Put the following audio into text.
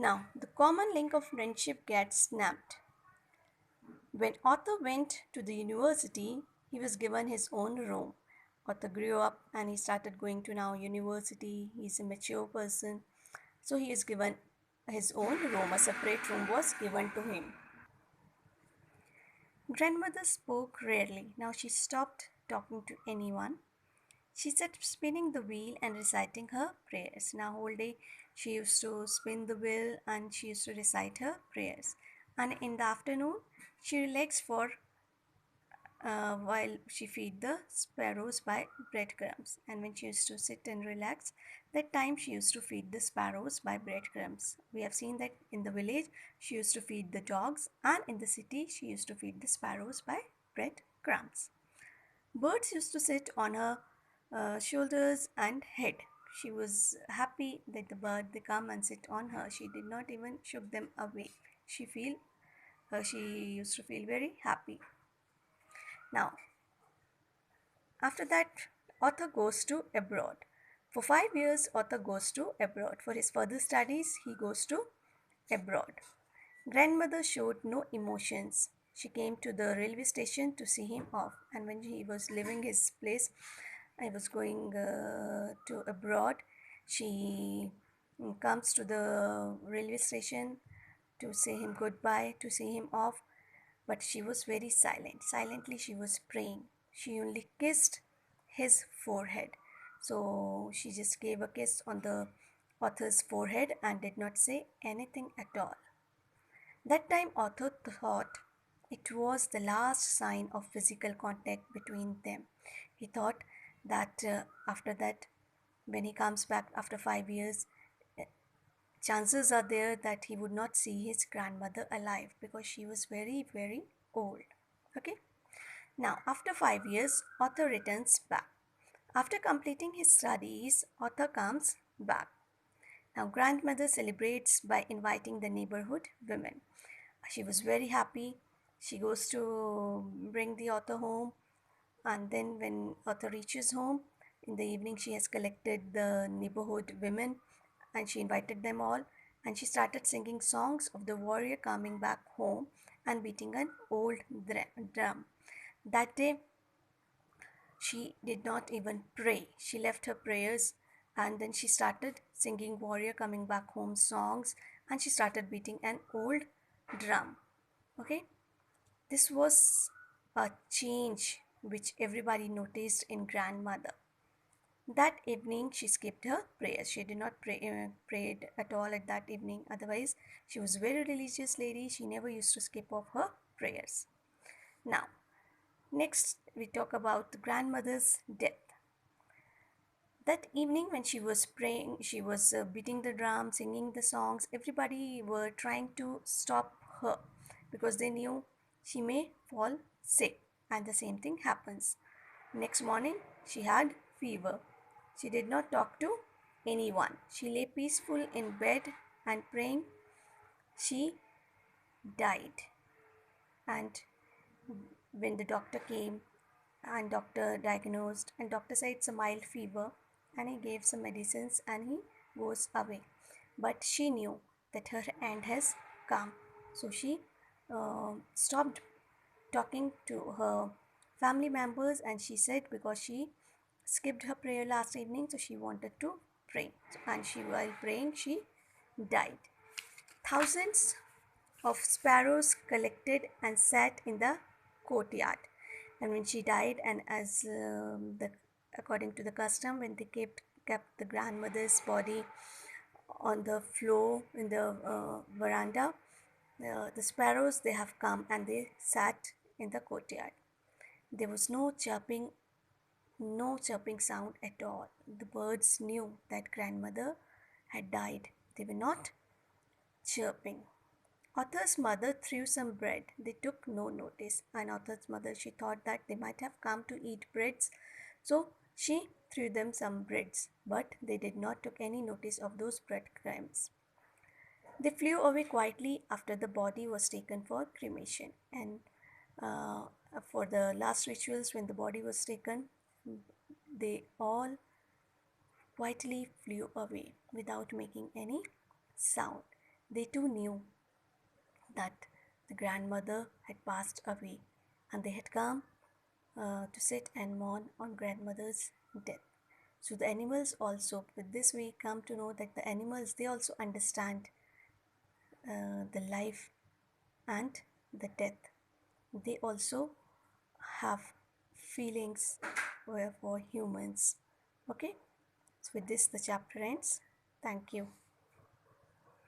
Now, the common link of friendship gets snapped. When Arthur went to the university, he was given his own room. Arthur grew up and he started going to now university. He's a mature person. So he is given his own room. A separate room was given to him. Grandmother spoke rarely. Now she stopped talking to anyone. She sat spinning the wheel and reciting her prayers. Now, whole day she used to spin the wheel and she used to recite her prayers. And in the afternoon, she relaxed for while she feed the sparrows by breadcrumbs. And when she used to sit and relax, that time she used to feed the sparrows by breadcrumbs. We have seen that in the village she used to feed the dogs, and in the city she used to feed the sparrows by breadcrumbs. Birds used to sit on her shoulders and head. She was happy that the bird they come and sit on her. She did not even shook them away. She used to feel very happy. Now, after that, Arthur goes to abroad. For 5 years, Arthur goes to abroad. For his further studies, he goes to abroad. Grandmother showed no emotions. She came to the railway station to see him off, and when he was leaving his place, I was going to abroad. She comes to the railway station to say him goodbye, to see him off, but she was very silent. Silently, she was praying. She only kissed his forehead. So she just gave a kiss on the author's forehead and did not say anything at all. That time, Arthur thought it was the last sign of physical contact between them. He thought that after that, when he comes back after 5 years, chances are there that he would not see his grandmother alive because she was very, very old. Okay. Now, after 5 years, Arthur returns back. After completing his studies, Arthur comes back. Now, grandmother celebrates by inviting the neighborhood women. She was very happy. She goes to bring the author home, and then when author reaches home in the evening, she has collected the neighborhood women and she invited them all, and she started singing songs of the warrior coming back home and beating an old drum. That day, she did not even pray. She left her prayers and then she started singing warrior coming back home songs, and she started beating an old drum. Okay, this was a change which everybody noticed in grandmother. That evening she skipped her prayers. She did not prayed at all at that evening. Otherwise, she was a very religious lady. She never used to skip off her prayers. Now, next we talk about the grandmother's death. That evening when she was praying, she was beating the drum, singing the songs. Everybody were trying to stop her because they knew she may fall sick, and the same thing happens. Next morning, she had fever. She did not talk to anyone. She lay peaceful in bed and praying. She died. And when the doctor came and doctor diagnosed and doctor said it's a mild fever, and he gave some medicines and he goes away, but she knew that her end has come, so she stopped talking to her family members, and she said because she skipped her prayer last evening, so she wanted to pray, and she while praying she died. Thousands of sparrows collected and sat in the courtyard. And when she died, and as the according to the custom, when they kept the grandmother's body on the floor in the veranda, the sparrows they have come and they sat in the courtyard. There was no chirping sound at all. The birds knew that grandmother had died. They were not chirping. Arthur's mother threw some bread. They took no notice. And Arthur's mother, she thought that they might have come to eat breads. So she threw them some breads. But they did not took any notice of those breadcrumbs. They flew away quietly after the body was taken for cremation. And uh, for the last rituals, when the body was taken, they all quietly flew away without making any sound. They too knew that the grandmother had passed away, and they had come to sit and mourn on grandmother's death. So the animals also, with this we come to know that the animals, they also understand the life and the death. They also have feelings for humans. Okay, so with this the chapter ends. Thank you.